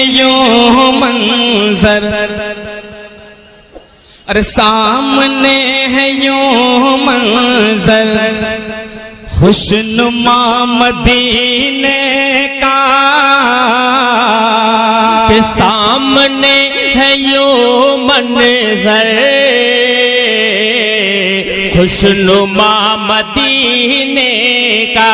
यूं मंजर, अरे सामने है यूं मंजर खुशनुमा मदीने का, के सामने है यूं मंजर खुशनुमा मदीने का,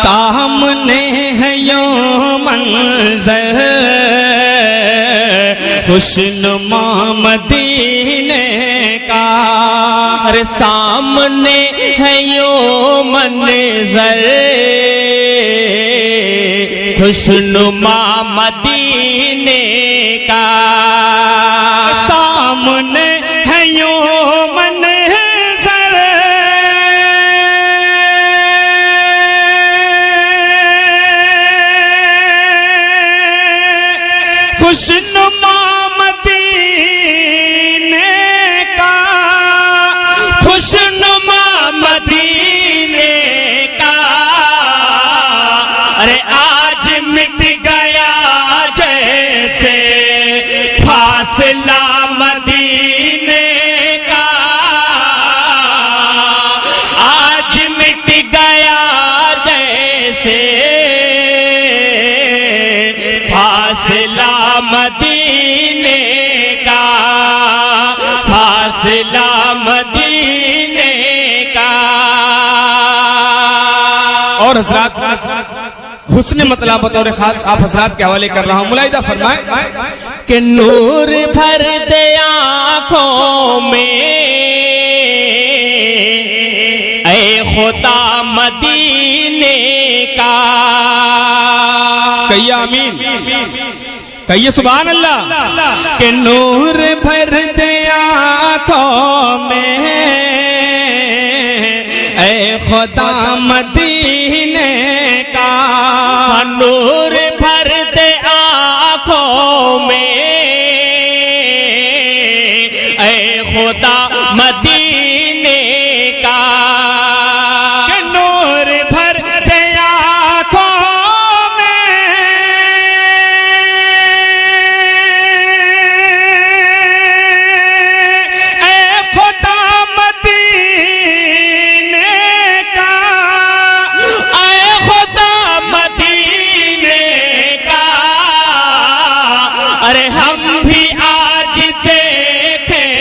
सामने है यूं मंजर खुशनुमा मदीने का, अरे सामने है यूं मंजर खुशनुमा मदीने का, सामने है यूं मंजर खुशनुमा मदीने का, खुशनुमा मदीने का, अरे आज मिट गया जैसे फासला मदीने का, आज मिट गया जैसे फासला मदीने का, फासला मदीने का। और हजरात हुस्न मतलब बतौर खास आप हजरात के हवाले कर रहा हूं, मुलाहिदा फरमाए कि नूर भर दे आँखों में ऐ खुदा मदीने का, कहिए आमीन, कहिए सुभान अल्लाह। कि नूर भर दे आँखों में ऐ खुदा मदीने का, नूर भर दे आँखों में ऐ खुदा मदीने का, कि नूर भर दे आँखों में ऐ खुदा मदीने का, ऐ खुदा मदीने का, अरे हम भी आज देखेंगे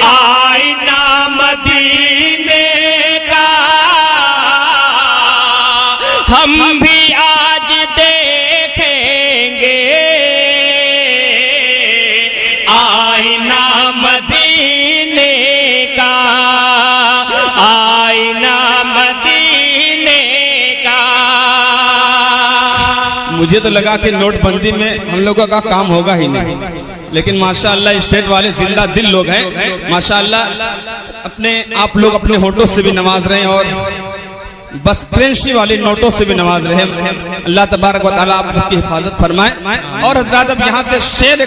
आईना मदीने का, हम भी आज देखेंगे आईना मदीने का, आईना मदीने का। मुझे तो लगा कि नोटबंदी में हम लोगों का काम होगा ही नहीं, लेकिन माशाअल्लाह स्टेट वाले जिंदा दिल लोग हैं माशाअल्लाह, अपने आप लोग अपने होठों से भी नमाज रहे हैं और बस करेंसी वाली नोटों से भी नमाज रहे। अल्लाह तबारक व तआला आप सबकी हिफाजत फरमाए। और हजरात अब यहाँ से शेर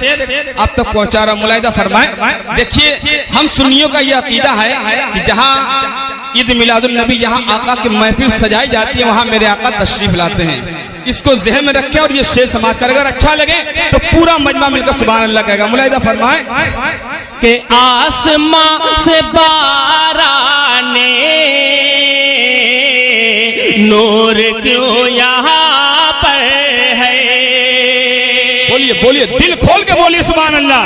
आप तक पहुँचा रहा, मुलाहिदा फरमाए। देखिए हम सुन्नियों का ये अकीदा है कि जहाँ ईद मिलादुल नबी यहाँ आका की महफिल सजाई जाती है वहाँ मेरे आका तशरीफ लाते हैं, इसको ज़हन में रखें और ये शेर समाप्त कर, अगर अच्छा लगे तो पूरा मजमा मिलकर सुभान अल्लाह कहेगा। मुलाहिदा फरमाए कि आसमां से बाराने नूर क्यों यहाँ पर है, बोलिए बोलिए दिल खोल के बोलिए सुभान अल्लाह।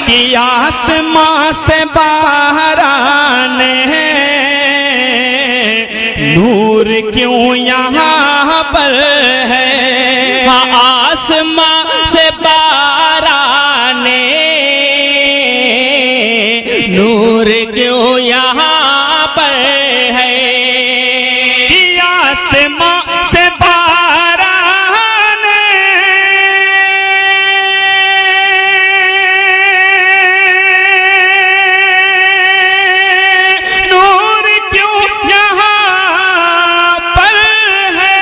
कि आसमां से बाराने नूर क्यों यहाँ पर है, आसमां से बाराने नूर क्यों यहाँ पर है, कि आसमां से बाराने नूर क्यों यहाँ पर है,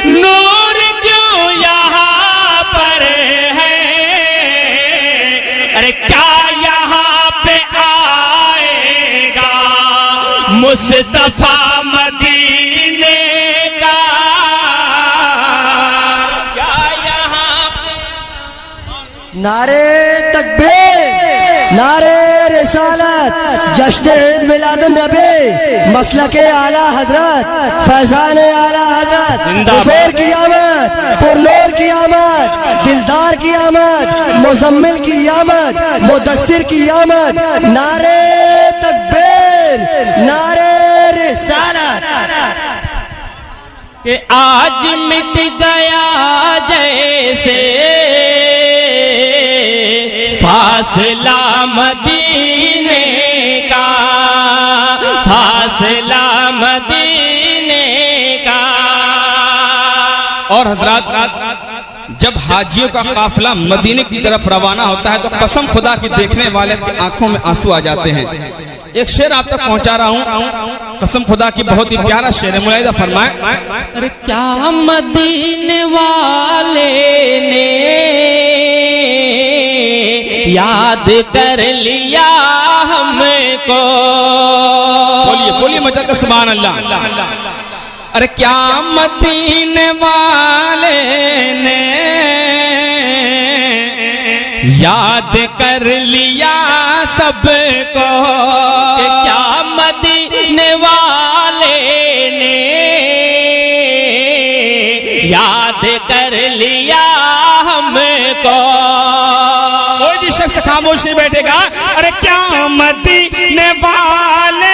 नूर क्यों यहाँ पर है, अरे क्या यहाँ पे आएगा मुस्तफा मदीने का, नारे तकबीर, नारे रिसालत, जश्न ईद मिलाद नबी, मसलके आला हजरत, फैजान आला हजरत, हुजूर की आमद, पुरनूर की आमद, दिलदार की आमद, मुजम्मिल की आमद, मुदस्सिर की आमद। नारे तकबीर, नारे रिसालत। कि आज मिट गया जैसे फासला मदीने का, फासला मदीने का। और हजरात, जब हाजियों का काफिला मदीने की तरफ रवाना होता है तो कसम खुदा की देखने वाले की आंखों में आंसू आ जाते हैं। एक शेर आप तक पहुंचा रहा हूं, कसम खुदा की बहुत ही प्यारा शेर है, मुलाहिजा फरमाए। अरे क्या मदीने वाले ने याद कर लिया हमको। बोलिए बोलिए मजा का सुभान अल्लाह। अरे क्या मदीने वाले ने याद कर लिया सबको। क्या मदीने वाले ने याद कर लिया हमको। कोई भी शख्स खामोश नहीं बैठेगा। अरे क्या मदीने वाले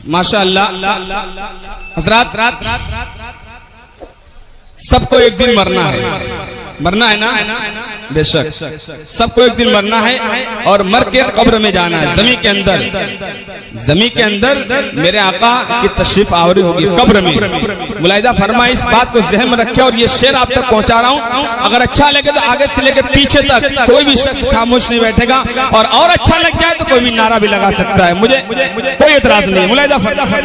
माशाअल्लाह। हजरात, सबको एक दिन मरना है, मरना है ना, बेशक सबको एक दिन मरना है और मर के कब्र में जाना है। जमीन के अंदर, जमीन के अंदर मेरे आका की तशरीफ आवरी होगी कब्र में। मुलाहिदा फरमाए, इस बात को जहन में रखे और ये शेर आप तक पहुंचा रहा हूं। अगर अच्छा लगे तो आगे से लेकर पीछे तक कोई भी शख्स खामोश नहीं बैठेगा, और अच्छा लग जाए तो कोई भी नारा भी लगा सकता है, मुझे कोई एतराज नहीं है। मुलाहिदा फरमाए,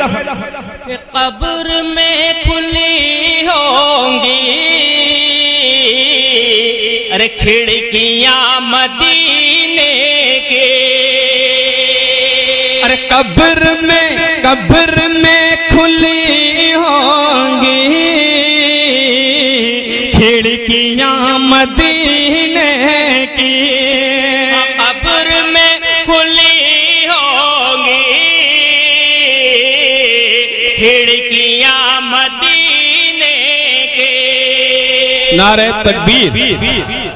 कब्र में खुली होंगी अरे खिड़कियां मदीने के। अरे कब्र में खुली होंगी खिड़कियां मदीने की। कब्र में खुली होंगी खिड़कियां मदीने के। नारे तकबीर,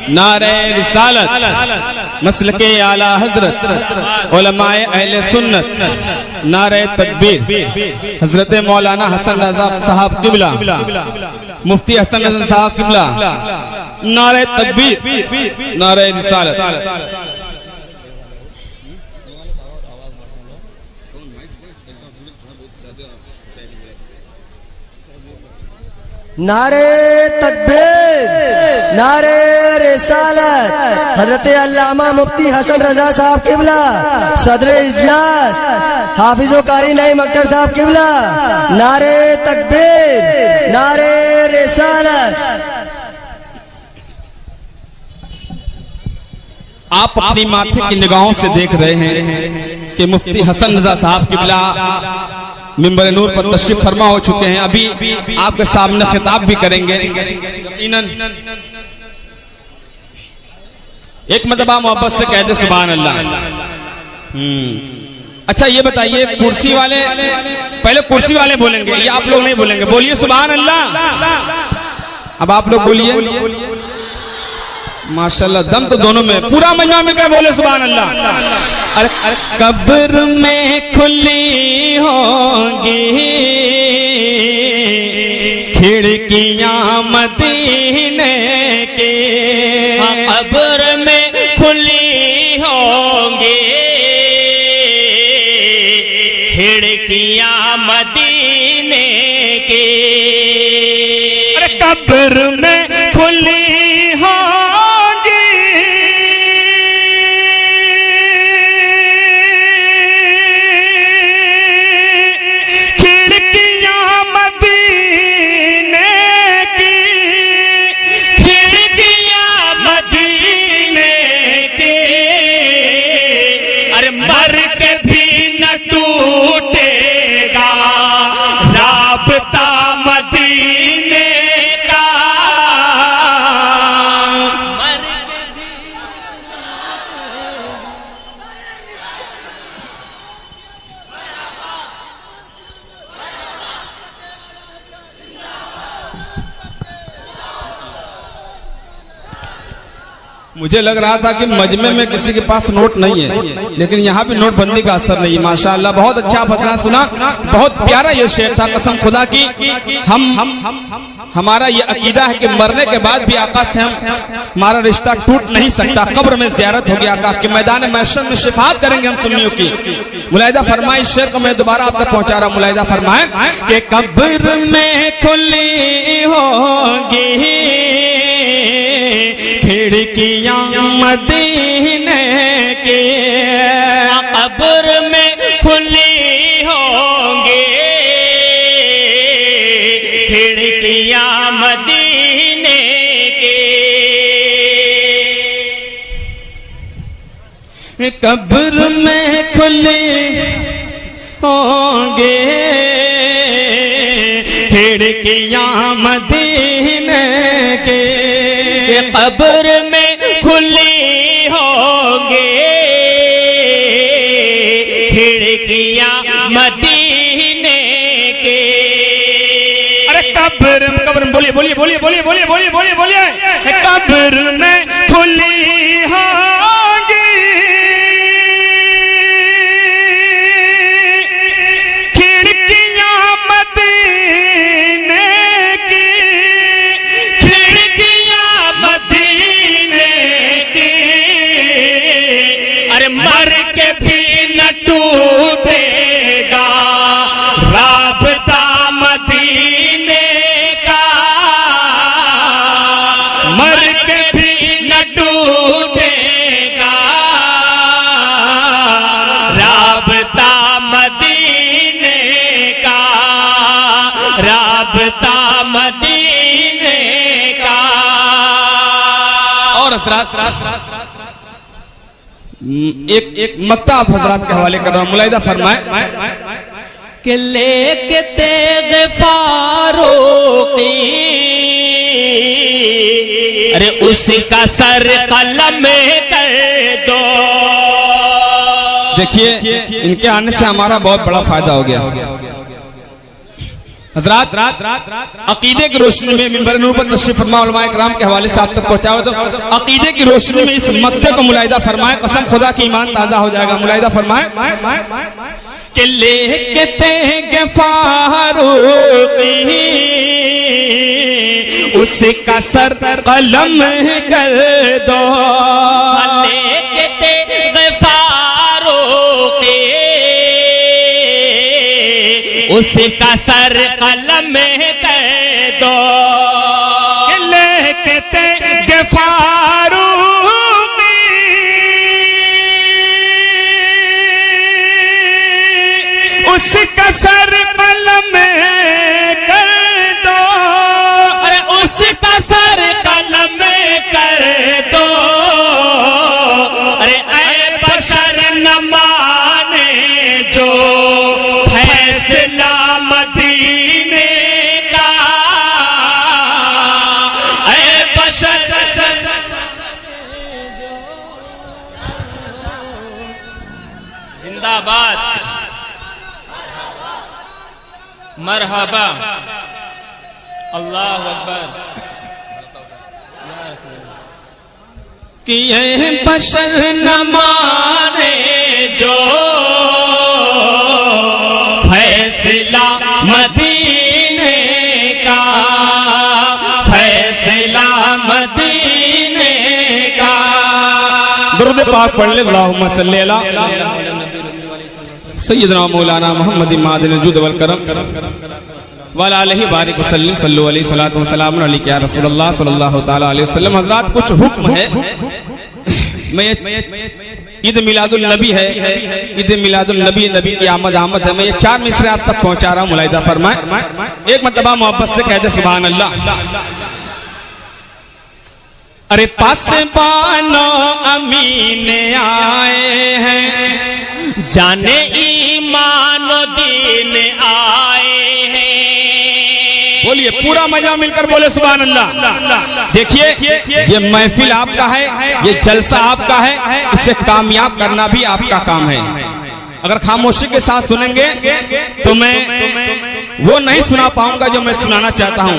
नारे रिसालत, मसलके आला हजरत, उलमाए अहले सुन्नत, नारे तकबीर। हजरत मौलाना हसन रजा साहब किबला, मुफ्ती हसन रजा साहब किबला, नारे तकबीर, नारे रिसालत। नारे तकबीर, नारे रिसालत। हजरत अल्लामा मुफ्ती हसन रजा साहब किबला, सदर इजलास हाफिज़ो कारी नईम अख्तर साहब किबला, नारे तकबीर, नारे रिसालत। आप अपनी माथे की निगाहों से देख रहे हैं कि मुफ्ती हसन रजा साहब किबला मिंबर नूर पर तशरीफ फरमा हो चुके हैं। अभी आपके सामने खिताब भी करेंगे। यकीनन एक मरतबा मोहब्बत से कह दे सुभान अल्लाह। अच्छा ये बताइए, कुर्सी वाले पहले कुर्सी वाले बोलेंगे, ये आप लोग नहीं बोलेंगे। बोलिए सुभान अल्लाह। अब आप लोग बोलिए। माशाल्लाह, दम तो दोनों में, पूरा मजमा में क्या बोले सुभान अल्लाह। अरे कब्र में खुली होंगी खिड़की खिड़कियां मदीने की कब्र में खुली होंगी, खिड़कियां मदीने की। अरे कब्र में खुली होंगी, खिड़कियां मदीने की, खिड़कियां मदीने की। अरे मर के भी न टूटेगा राबता मदीने का। मर के भी मुझे लग रहा था कि मजमे में किसी के पास नोट नहीं है, लेकिन यहाँ भी नोटबंदी का असर नहीं है। माशाअल्लाह बहुत अच्छा फतरा सुना, बहुत प्यारा ये शेर था। कसम खुदा की हमारा ये अकीदा है कि मरने के बाद भी आका से हमारा रिश्ता टूट नहीं सकता। कब्र में ज़ियारत होगी, आका के मैदान महशर में शिफात करेंगे हम सुन्नियों की। मुलाहिदा फरमाए, इस शेर को मैं दोबारा आप तक पहुंचा रहा हूँ। मुलाहिदा फरमाए कि कब्र में खुली होगी खिड़कियां मदीने की, कब्र में खुली होंगी, खिड़कियां मदीने की। कब्र में खुली होंगी खिड़कियां मदीने की, कब्र में खुली होंगी, खिड़कियां मदीने की। अरे कब्र बोलिए बोलिए बोलिए बोलिए बोलिए बोलिए बोलिए बोलिए कब्र में खुली होंगी खिड़कियां मदीने की, खिड़कियां मदीने की। अरे मर के भी न टूटेगा राबता मदीने का, मर के भी न टूटेगा राबता मदीने का, राबता मदीने का। और हजरात एक मक्ता आप हजरात के हवाले कर रहा हूं। मुलाहिदा फरमाए कि लेके तेग फारूकी, अरे उसका सर कलम कर दो। देखिए इनके आने से हमारा बहुत बड़ा फायदा हो गया। हजरात अकीदे की रोशनी में मिंबर नूर पर तशरीफ फरमा उलमाए किराम के हवाले से आप तक पहुंचाओ तो अकीदे की रोशनी में इस मक्ते को मुलाहिदा फरमाए, कसम खुदा की ईमान ताजा हो जाएगा। मुलाहिदा फरमाए कि लेके तेगे फारूकी उसका सर कलम कर दो, लेके तेगे फारूकी उसका सर कलम कर दो। लेके तेगे फारूकी उसका सर कलम कर दो, अरे उसका सर कलम कर दो। अरे ऐ बशर न माने जो फैसला मदीने का, ऐ बशर जिंदाबाद, मरहबा, अल्लाह अकबर। कि ये बशर न माने जो फैसला मदीने का, पाक पढ़ ले, अल्लाहुम्मा सल्ली अला सय्यदना मौलाना मोहम्मद मादिन जुद वल करम वाला अलैहि बारिक वसल्लम सल्लु अलैहि सलातु वस्सलाम अलैका या रसूलुल्लाह सल्लल्लाहु तआला अलैहि वसल्लम। हज़रात कुछ हुक्म है, मैं ईद मिलादुल नबी है, ईद मिलादुल नबी, नबी की आमद है, मैं ये 4 मिसरे आप तक पहुंचा रहा हूं, मुलाहिदा फरमाए। एक मरतबा मोहब्बत से कह दे सुभान अल्लाह। अरे पास बानो अमीने आए हैं, जाने ईमान दीन आए हैं। बोलिए पूरा मजा मिलकर बोले सुभान अल्लाह। देखिए ये महफिल आपका है, ये जलसा आपका है, इसे कामयाब करना भी आपका काम है। अगर खामोशी के साथ सुनेंगे तो मैं वो नहीं सुना पाऊंगा जो मैं सुनाना चाहता हूं।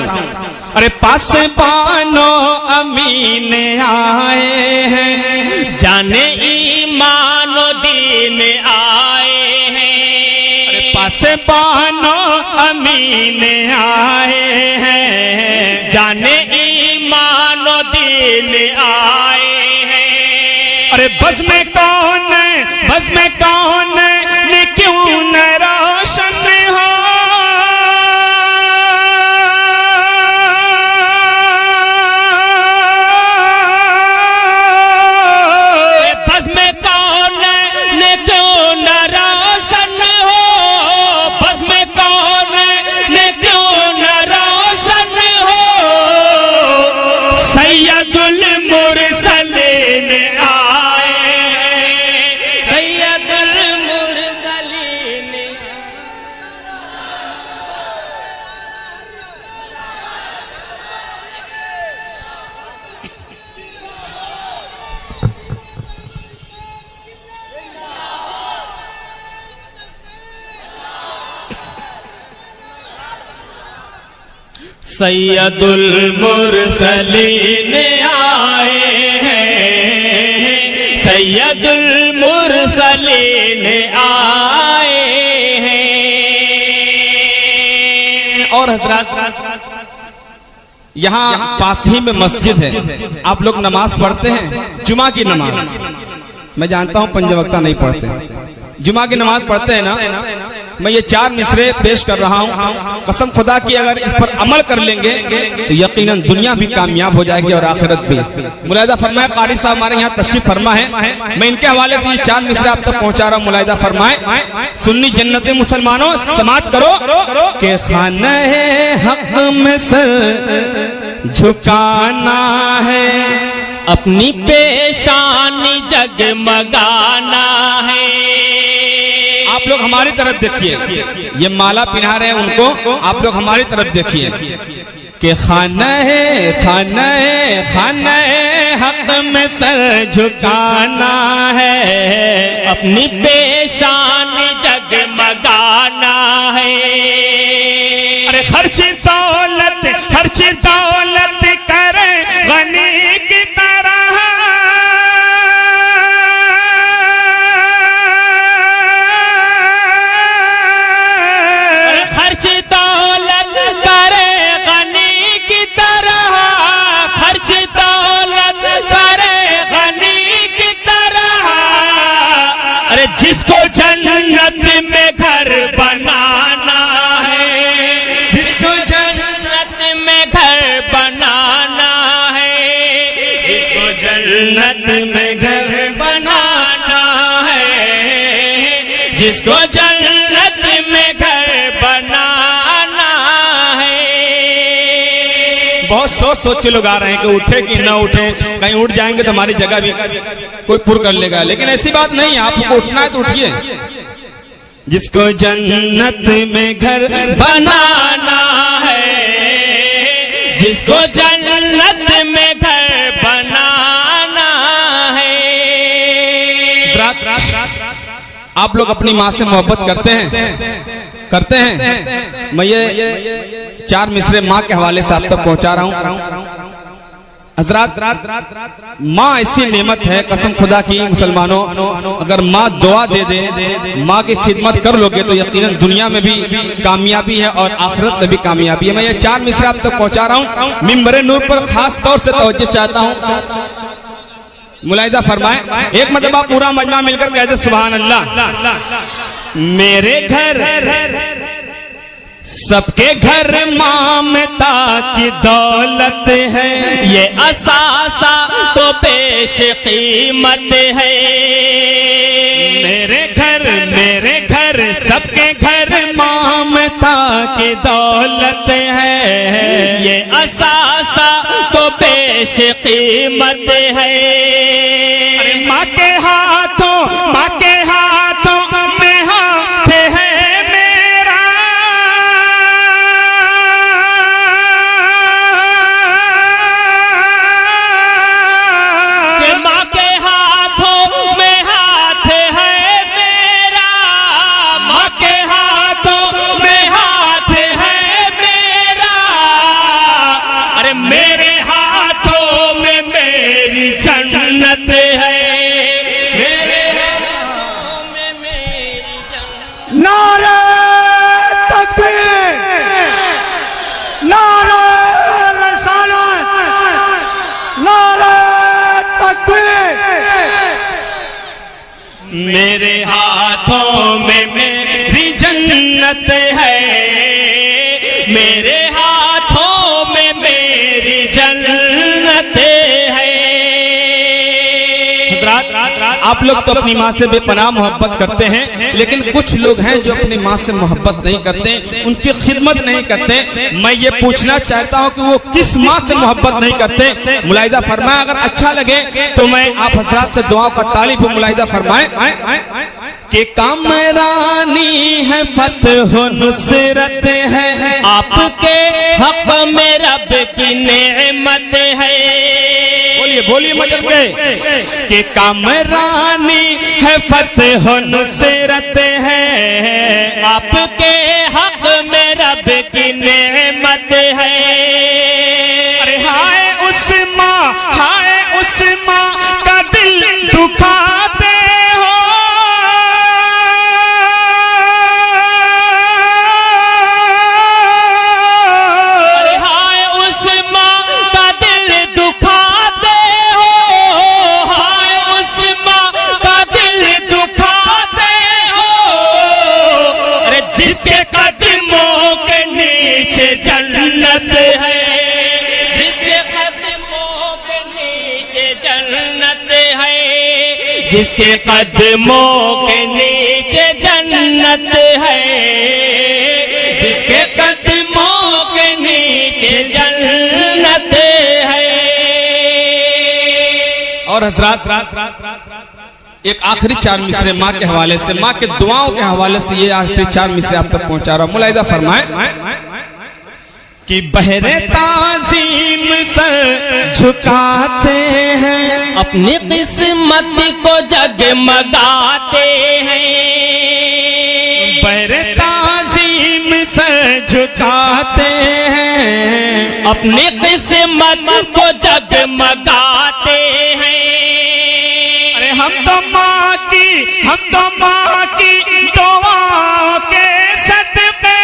अरे पास बानो अमीने आए हैं, जाने ईमान दीन आए हैं। अरे पास बानो अमीने आए हैं, जाने ईमान दीन आए हैं। अरे बस में कौन है, बस में कौन है, ने क्यों न रोशन हो। बस में कौन ने क्यों न रोशन हो, बस में कौन ने क्यों न रोशन हो। सैयदुल मुरसलीन आए, सैयदुल मुरसलीन। सैयदुल मुरसलीन आए हैं, सैयदुल मुरसलीन आए हैं। और हजरत यहाँ पास ही में मस्जिद है, आप लोग नमाज पढ़ते हैं, जुमा की नमाज। मैं जानता हूँ 5 वक्ता नहीं पढ़ते, जुमा की नमाज पढ़ते हैं ना। मैं ये 4 मिसरे पेश कर रहा हूँ, कसम खुदा की अगर इस पर अमल कर लेंगे तो यकीनन दुनिया भी कामयाब हो जाएगी और आखिरत भी। मुलाहिदा फरमाए, कारी साहब हमारे यहाँ तशरीफ फरमा है, मैं इनके हवाले से ये 4 मिसरे आप तक पहुँचा रहा हूँ। मुलाहिदा फरमाए, सुन्नी जन्नती मुसलमानों समात करो के खाना हक में सर झुकाना है, अपनी पेशानी जगमगाना है। आप लोग हमारी तरफ देखिए, ये माला पिन्हा रहे हैं उनको, आप लोग हमारी तरफ देखिए कि खाना है, खाना है, खाना है हक में सर झुकाना है, अपनी पेशानी जगमगाना है। अरे खर्च दौलत करे गनी की तरह, खर्च दौलत करे गनी की तरह, खर्च दौलत करे गनी की तरह। अरे जिसको जन्नत में घर बनाना है, जिसको जन्नत में घर बनाना है, जिसको जन्नत में घर बनाना है, जिसको जन्नत में घर बनाना है। बहुत सोच के लोग आ रहे हैं कि उठे कि ना उठे, कहीं उठ जाएंगे तो हमारी जगह भी कोई पुर कर लेगा, लेकिन ऐसी बात नहीं है, आपको उठना है तो उठिए। जिसको जन्नत में घर बनाना है, जिसको जन्नत में घर बनाना है। आप लोग अपनी माँ से मोहब्बत करते हैं। मैं ये 4 मिसरे माँ के हवाले से आप तक पहुंचा रहा हूँ। हजरात माँ ऐसी नेमत है, कसम खुदा की मुसलमानों, अगर माँ दुआ दे दे, माँ की खिदमत कर लोगे तो यकीनन दुनिया में भी कामयाबी है और आखिरत में भी कामयाबी है। मैं ये 4 मिसरे आप तक पहुंचा रहा हूँ। मिंबर नूर पर खास तौर से तवज्जो चाहता हूँ। मुलाहिदा फरमाए। एक मरतबा पूरा मजमा मिलकर कहते सुभान अल्लाह। मेरे घर सबके घर ममता की दौलत है, ये असासा तो पेश कीमत है। मेरे घर सबके घर ममता की दौलत है, ये असासा तो पेश कीमत है। अरे माँ के हाथों में हाथ है मेरा, कि माँ के हाथों में हाथ है मेरा, माँ के हाथों में हाथ है मेरा, अरे मेरे हाथों में मेरी जन्नत है, मेरे हाथों में मेरी जन्नत। नारे तकबीर, नारे रिसालत, नारे तकबीर। मेरे हाथों में मेरी जन्नत है, मेरे हाथों में मेरी जन्नत है। हज़रात, आप लोग तो अपनी माँ से बेपनाह मोहब्बत करते हैं, लेकिन कुछ लोग हैं जो अपनी माँ से मोहब्बत नहीं करते, उनकी खिदमत नहीं करते। मैं ये पूछना चाहता हूँ कि वो किस माँ से मोहब्बत नहीं करते। मुलाहिदा फरमाए। अगर अच्छा लगे तो मैं आप हज़रात से दुआओं का तारीफ मुलाहिदा फरमाए कि कामरानी है, फतह नुसरत है, आपके हक में रब की नेमत है। बोलिए मदद के कि कामरानी है, फतह नुसरत है, आपके हक में रब की नेमत है। अरे हाय उस माँ का दिल दुखाते हो, अरे हाय उस माँ का दिल दुखाते हो, हाय उस माँ का दिल दुखाते हो। अरे जिसके कदमों के नीचे जन्नत है, जिसके कदमों के नीचे जन्नत है, जिसके कदमों के नीचे जन्नत है, जिसके कदमों के नीचे जन्नत है। और हजरात एक आखिरी चार मिसरे माँ के हवाले से, माँ के दुआओं के हवाले से ये आखिरी चार मिसरे आप तक पहुंचा रहा हूं। मुलाहिदा फरमाए कि बहरे ताजीम सर झुकाते हैं, अपनी किस्मत को जगमगाते हैं, बहरे ताजीम सर झुकाते हैं, अपनी किस्मत को जगमगाते हैं। अरे हम तो माँ की दुआओं के सदके,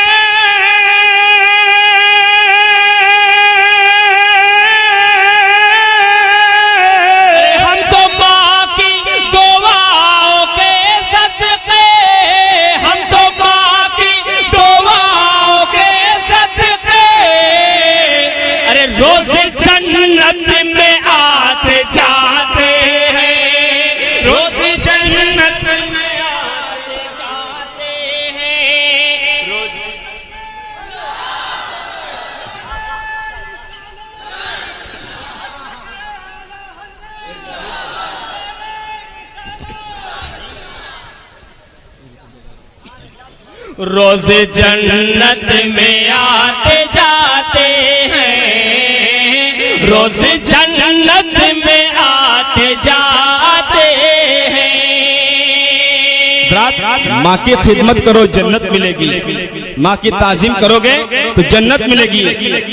हम तो माँ की दुआओं के सदके, हम तो माँ की दुआओं के सदके, अरे रोज जन्नत में आते जाते हैं, रोज जन्नत में आते जाते हैं, रोज। रोज जन्नत में आते जाते हैं, रोज जन्नत में आते जाते हैं। माँ की खिदमत करो जन्नत मिलेगी, माँ की ताजीम करोगे तो जन्नत मिलेगी।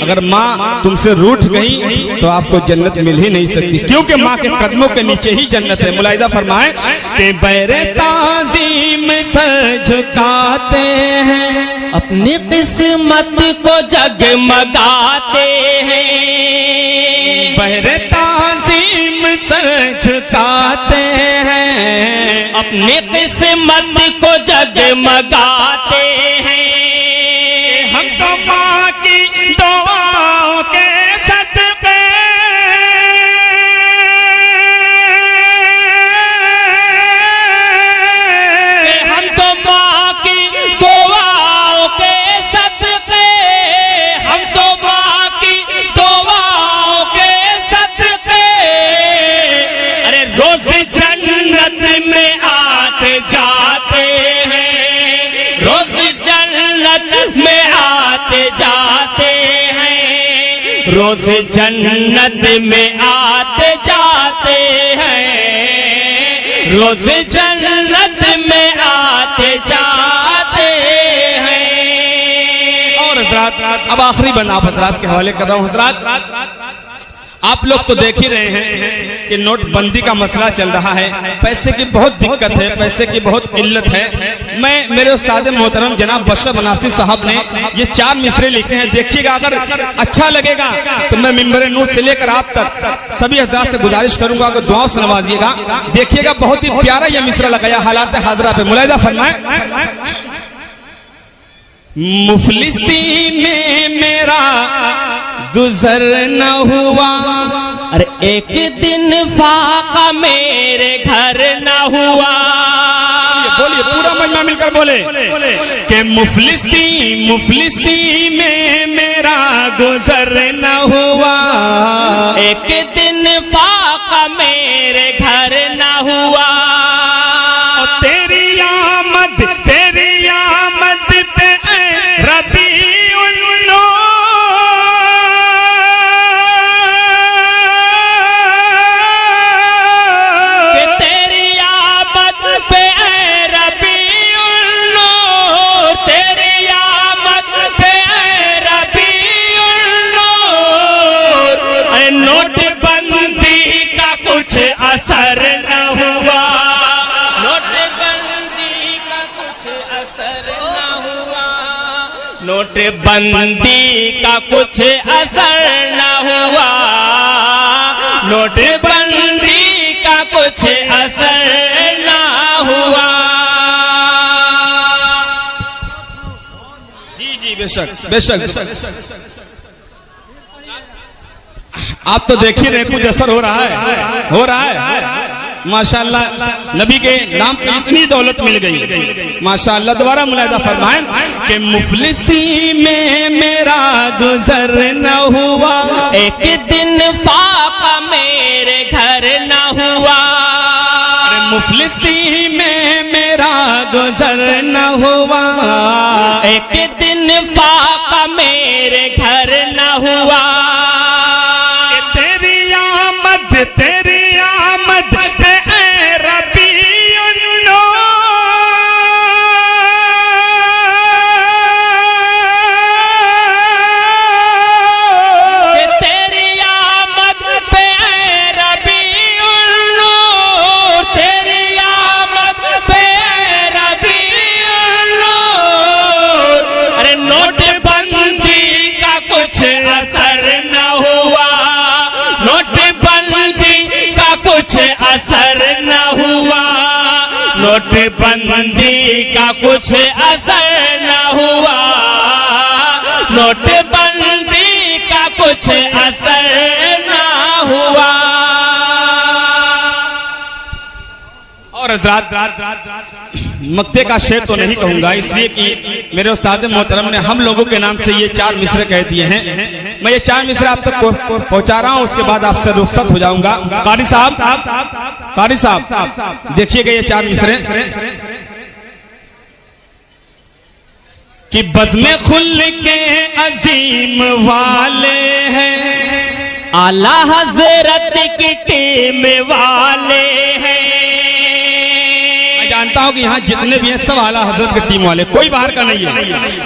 अगर माँ तुमसे रूठ गई तो आपको जन्नत मिल ही नहीं सकती, क्योंकि माँ के कदमों के नीचे ही जन्नत है। मुलाहिदा फरमाए कि बहरे ताजीम सर झुकाते हैं, अपनी किस्मत को जगमगाते हैं, बहरे ताजीम सर झुकाते हैं, अपनी किस्मत को जगमगाते हैं। हम तो माँ की दुआओं के सदके हम तो माँ की दुआओं के सदके, हम तो माँ की दुआओं के सदके, अरे रोज जन्नत में आते जाते हैं, रोज जन्नत में आते जाते हैं, रोज जन्नत में आते जाते हैं, रोज जन्नत में आते जाते हैं। और हजरात, अब आखिरी बंद आप हजरात के हवाले कर रहा हूँ। हजरात, आप लोग तो देख ही रहे हैं कि नोटबंदी का मसला चल रहा है, पैसे की बहुत दिक्कत है, पैसे की बहुत किल्लत है। मैं मेरे उस्ताद मोहतरम जनाब बशर बनारसी साहब ने ये 4 मिसरे लिखे हैं, देखिएगा, अगर अच्छा लगेगा तो मैं मिंबर नूर से लेकर आप तक सभी हजरात से गुजारिश करूंगा कि दुआओं से नवाजिएगा। देखिएगा, बहुत ही प्यारा यह मिसरा लगाया हालात हाजरा पे, मुलाहिजा फरमाए। मुफलिसी में मेरा गुजर न हुआ, अरे एक दिन फाका मेरे घर न हुआ। बोलिए, पूरा मजमा मिलकर बोले कि मुफलिसी में मेरा गुजर न हुआ, एक दिन फाका मेरे घर न हुआ। तेरी आमद पे रबीउन नूर, तेरी आमद पे रबीउन नूर, तेरी आमद पे रबीउन नूर, अरे नोटबंदी का कुछ असर न हुआ, नोटबंदी का कुछ असर न हुआ, नोटबंदी का कुछ असर न हुआ, नोटबंदी का कुछ असर न हुआ। जी जी, बेशक बेशक। आप तो देख ही रहे, कुछ असर हो रहा है माशाअल्लाह। नबी के नाम पे इतनी दौलत मिल गई माशाअल्लाह। दोबारा मुलाहिजा फरमाएं कि मुफलिसी में मेरा गुजर न हुआ, एक दिन फाका मेरे घर न हुआ, अरे मुफलिसी में मेरा गुजर न हुआ, एक दिन फाका मेरे घर न हुआ। तेरी आमद पे ऐ रबीउन नूर, तेरी आमद पे ऐ रबीउन नूर, तेरी आमद पे ऐ रबीउन नूर, अरे नोटबंदी का कुछ असर न हुआ, नोटबंदी का कुछ असर न हुआ, नोटबंदी का कुछ असर न हुआ, नोटबंदी का कुछ असर न हुआ। और हजरात, मक्ते का शेर तो नहीं कहूंगा, इसलिए कि मेरे उस्ताद मोहतरम ने हम लोगों के नाम से ये 4 मिसरे कह दिए हैं। मैं ये 4 मिसरे आप तक पहुंचा रहा हूं, उसके बाद आपसे रुखसत हो जाऊंगा। कारी साहब देखिएगा ये 4 मिसरे कि बज़्म खुल के अजीम वाले हैं, आला हजरत की टीम वाले हैं। जानता हूं कि यहाँ जितने भी हैं सब आला हजरत की टीम वाले, कोई बाहर का नहीं है।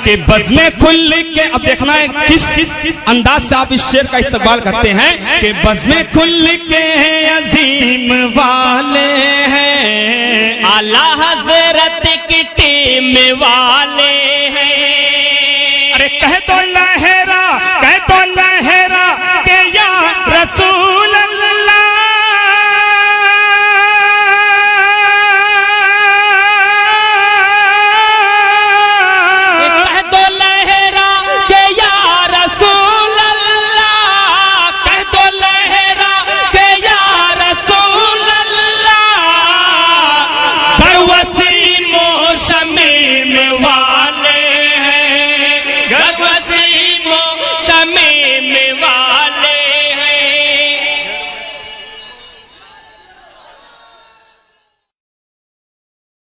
कि बज़्म खुल के, अब देखना है किस अंदाज से आप इस शेर का इस्तेमाल करते हैं कि बज़्म खुल के अजीम वाले हैं, आला हजरत की टीम वाले हैं। अरे कह दो लहरा